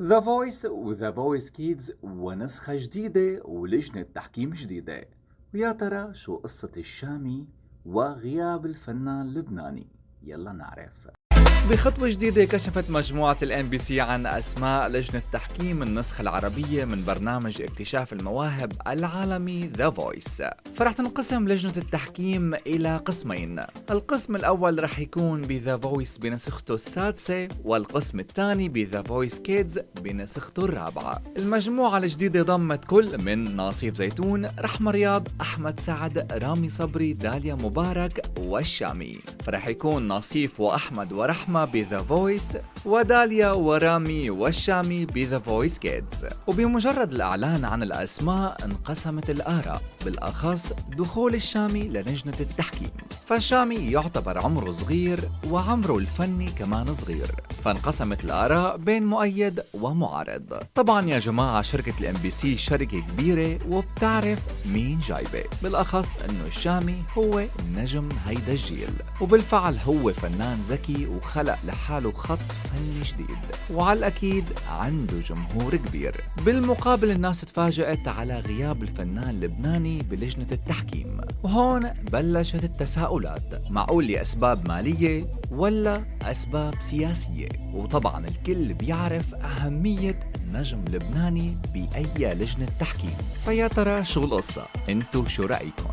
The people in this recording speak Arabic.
ذا فويس وذا فويس كيدز ونسخة جديدة ولجنة تحكيم جديدة. ويا ترى شو قصة الشامي وغياب الفنان اللبناني؟ يلا نعرف. بخطوة جديدة كشفت مجموعة الام بي سي عن أسماء لجنة تحكيم النسخة العربية من برنامج اكتشاف المواهب العالمي ذا فويس. فرح تنقسم لجنة التحكيم إلى قسمين، القسم الأول رح يكون بذا فويس بنسخته السادسة، والقسم الثاني بذا فويس كيدز بنسخته الرابعة. المجموعة الجديدة ضمت كل من ناصيف زيتون، رحمة رياض، أحمد سعد، رامي صبري، داليا مبارك والشامي. فرح يكون ناصيف وأحمد ورحمة بذا فويس، وداليا ورامي والشامي بذا فويس كيدز. وبمجرد الإعلان عن الأسماء انقسمت الآراء، بالأخص دخول الشامي للجنة التحكيم. فالشامي يعتبر عمره صغير وعمره الفني كمان صغير، فانقسمت الآراء بين مؤيد ومعارض. طبعا يا جماعة شركة الام بي سي شركة كبيرة وبتعرف مين جايبه، بالأخص انه الشامي هو نجم هيدا الجيل، وبالفعل هو فنان ذكي وخلق لحاله خط فني جديد، وعلى الأكيد عنده جمهور كبير. بالمقابل الناس تفاجأت على غياب الفنان اللبناني بلجنة التحكيم، وهون بلشت التساؤلات، معقول لأسباب مالية ولا أسباب سياسية؟ وطبعا الكل بيعرف أهمية نجم لبناني بأي لجنة تحكيم، فيا ترى شو القصة؟ انتو شو رأيكم؟